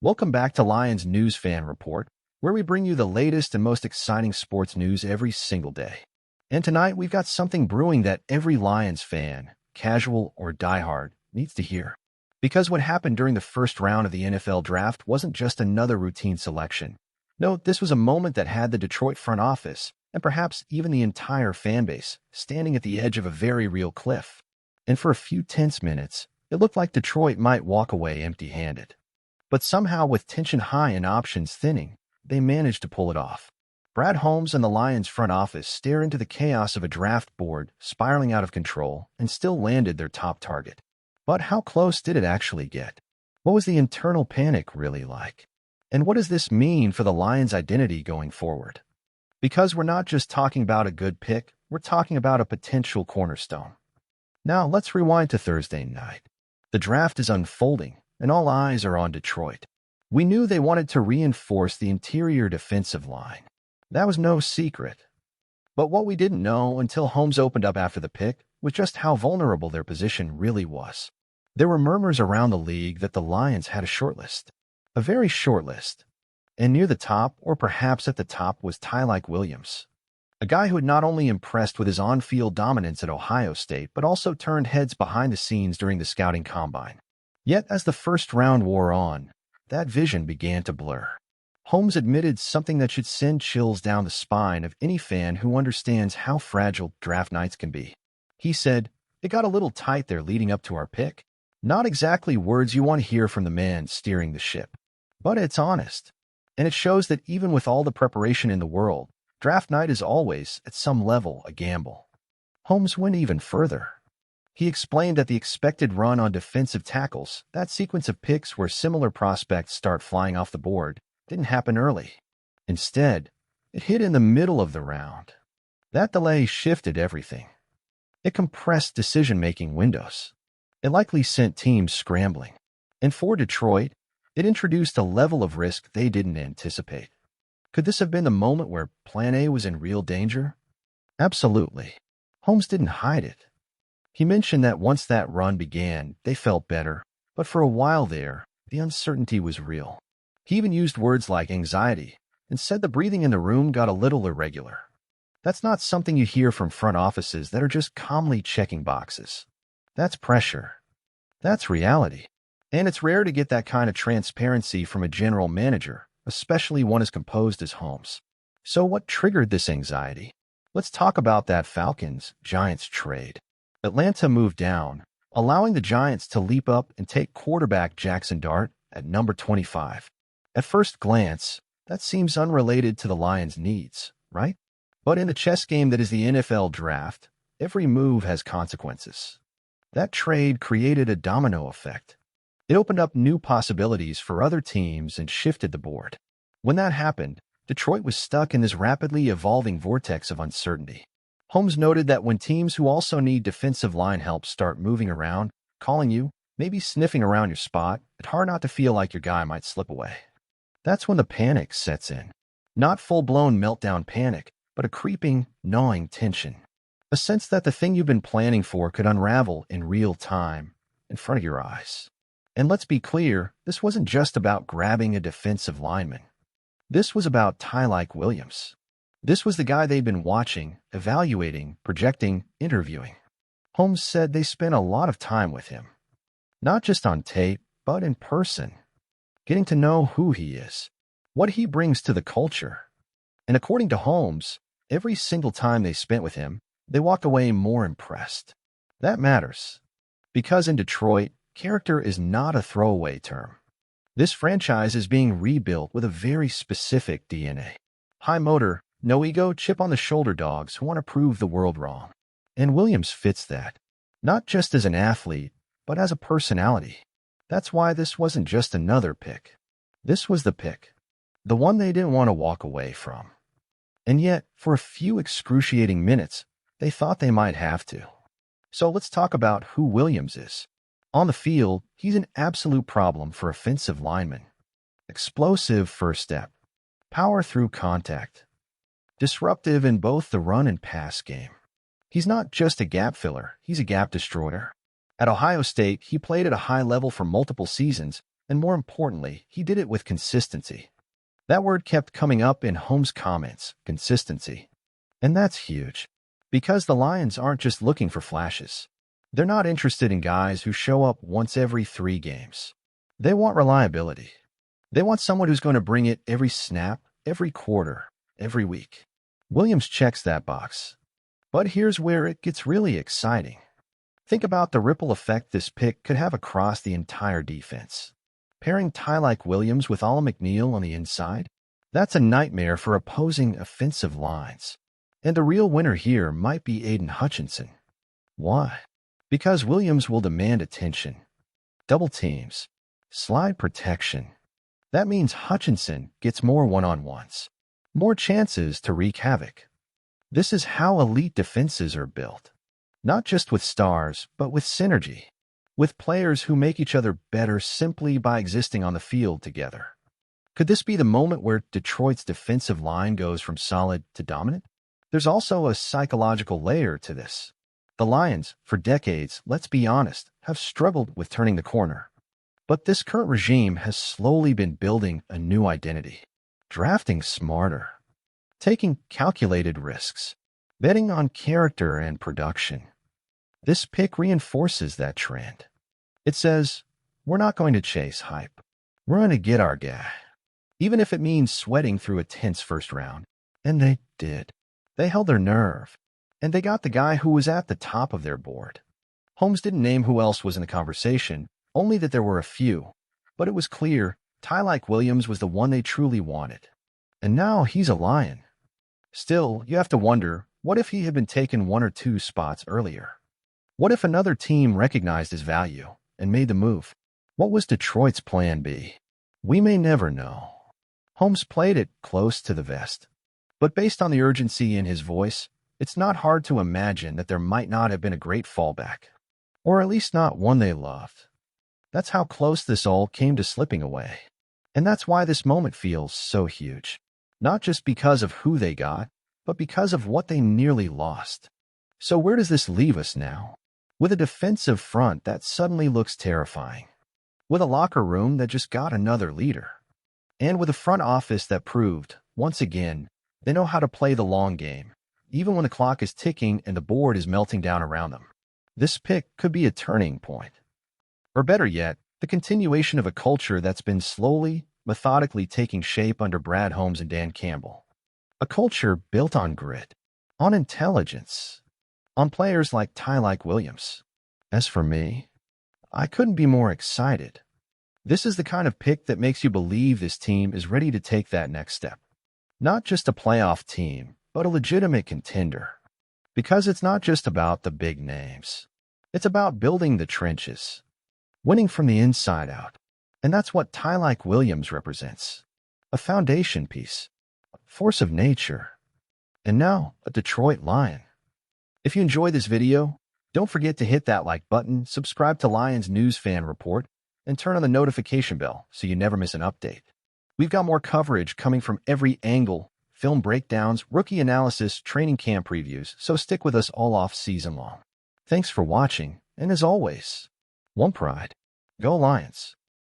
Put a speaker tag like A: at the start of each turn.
A: Welcome back to Lions News Fan Report, where we bring you the latest and most exciting sports news every single day. And tonight, we've got something brewing that every Lions fan, casual or diehard, needs to hear. Because what happened during the first round of the NFL Draft wasn't just another routine selection. No, this was a moment that had the Detroit front office, and perhaps even the entire fan base, standing at the edge of a very real cliff. And for a few tense minutes, it looked like Detroit might walk away empty-handed. But somehow, with tension high and options thinning, they managed to pull it off. Brad Holmes and the Lions front office stare into the chaos of a draft board spiraling out of control and still landed their top target. But how close did it actually get? What was the internal panic really like? And what does this mean for the Lions' identity going forward? Because we're not just talking about a good pick, we're talking about a potential cornerstone. Now, let's rewind to Thursday night. The draft is unfolding, and all eyes are on Detroit. We knew they wanted to reinforce the interior defensive line. That was no secret. But what we didn't know until Holmes opened up after the pick was just how vulnerable their position really was. There were murmurs around the league that the Lions had a short list. A very short list. And near the top, or perhaps at the top, was Tyleik Williams. A guy who had not only impressed with his on-field dominance at Ohio State, but also turned heads behind the scenes during the scouting combine. Yet, as the first round wore on, that vision began to blur. Holmes admitted something that should send chills down the spine of any fan who understands how fragile draft nights can be. He said, "It got a little tight there leading up to our pick." Not exactly words you want to hear from the man steering the ship. But it's honest. And it shows that even with all the preparation in the world, draft night is always, at some level, a gamble. Holmes went even further. He explained that the expected run on defensive tackles, that sequence of picks where similar prospects start flying off the board, didn't happen early. Instead, it hit in the middle of the round. That delay shifted everything. It compressed decision-making windows. It likely sent teams scrambling. And for Detroit, it introduced a level of risk they didn't anticipate. Could this have been the moment where Plan A was in real danger? Absolutely. Holmes didn't hide it. He mentioned that once that run began, they felt better, but for a while there, the uncertainty was real. He even used words like anxiety and said the breathing in the room got a little irregular. That's not something you hear from front offices that are just calmly checking boxes. That's pressure. That's reality. And it's rare to get that kind of transparency from a general manager, especially one as composed as Holmes. So what triggered this anxiety? Let's talk about that Falcons-Giants trade. Atlanta moved down, allowing the Giants to leap up and take quarterback Jackson Dart at number 25. At first glance, that seems unrelated to the Lions' needs, right? But in the chess game that is the NFL Draft, every move has consequences. That trade created a domino effect. It opened up new possibilities for other teams and shifted the board. When that happened, Detroit was stuck in this rapidly evolving vortex of uncertainty. Holmes noted that when teams who also need defensive line help start moving around, calling you, maybe sniffing around your spot, it's hard not to feel like your guy might slip away. That's when the panic sets in. Not full-blown meltdown panic, but a creeping, gnawing tension. A sense that the thing you've been planning for could unravel in real time, in front of your eyes. And let's be clear, this wasn't just about grabbing a defensive lineman. This was about Tyleik Williams. This was the guy they'd been watching, evaluating, projecting, interviewing. Holmes said they spent a lot of time with him. Not just on tape, but in person. Getting to know who he is, what he brings to the culture. And according to Holmes, every single time they spent with him, they walked away more impressed. That matters. Because in Detroit, character is not a throwaway term. This franchise is being rebuilt with a very specific DNA. High motor, no ego, chip-on-the-shoulder dogs who want to prove the world wrong. And Williams fits that. Not just as an athlete, but as a personality. That's why this wasn't just another pick. This was the pick. The one they didn't want to walk away from. And yet, for a few excruciating minutes, they thought they might have to. So let's talk about who Williams is. On the field, he's an absolute problem for offensive linemen. Explosive first step. Power through contact. Disruptive in both the run and pass game. He's not just a gap filler, he's a gap destroyer. At Ohio State, he played at a high level for multiple seasons, And more importantly, he did it with consistency. That word kept coming up in Holmes' comments, consistency. And that's huge. Because the Lions aren't just looking for flashes. They're not interested in guys who show up once every 3 games. They want reliability. They want someone who's going to bring it every snap, every quarter, every week. Williams checks that box. But here's where it gets really exciting. Think about the ripple effect this pick could have across the entire defense. Pairing Tyreek Williams with Al McNeil on the inside? That's a nightmare for opposing offensive lines. And the real winner here might be Aiden Hutchinson. Why? Because Williams will demand attention. Double teams. Slide protection. That means Hutchinson gets more one-on-ones. More chances to wreak havoc. This is how elite defenses are built. Not just with stars, but with synergy. With players who make each other better simply by existing on the field together. Could this be the moment where Detroit's defensive line goes from solid to dominant? There's also a psychological layer to this. The Lions, for decades, let's be honest, have struggled with turning the corner. But this current regime has slowly been building a new identity. Drafting smarter. Taking calculated risks. Betting on character and production. This pick reinforces that trend. It says, we're not going to chase hype. We're going to get our guy. Even if it means sweating through a tense first round. And they did. They held their nerve. And they got the guy who was at the top of their board. Holmes didn't name who else was in the conversation, only that there were a few. But it was clear Tyreek Williams was the one they truly wanted. And now he's a Lion. Still, you have to wonder, what if he had been taken 1 or 2 spots earlier? What if another team recognized his value and made the move? What was Detroit's plan B? We may never know. Holmes played it close to the vest. But based on the urgency in his voice, it's not hard to imagine that there might not have been a great fallback. Or at least not one they loved. That's how close this all came to slipping away. And that's why this moment feels so huge. Not just because of who they got, but because of what they nearly lost. So where does this leave us now? With a defensive front that suddenly looks terrifying. With a locker room that just got another leader. And with a front office that proved, once again, they know how to play the long game, even when the clock is ticking and the board is melting down around them. This pick could be a turning point. Or better yet, the continuation of a culture that's been slowly, methodically taking shape under Brad Holmes and Dan Campbell. A culture built on grit, on intelligence, on players like Tyreek Williams. As for me, I couldn't be more excited. This is the kind of pick that makes you believe this team is ready to take that next step. Not just a playoff team, but a legitimate contender. Because it's not just about the big names. It's about building the trenches. Winning from the inside out. And that's what Tyreek Williams represents. A foundation piece. A force of nature. And now, a Detroit Lion. If you enjoyed this video, don't forget to hit that like button, subscribe to Lions News Fan Report, and turn on the notification bell so you never miss an update. We've got more coverage coming from every angle, film breakdowns, rookie analysis, training camp previews, so stick with us all off season long. Thanks for watching, and as always, one pride. Go Lions!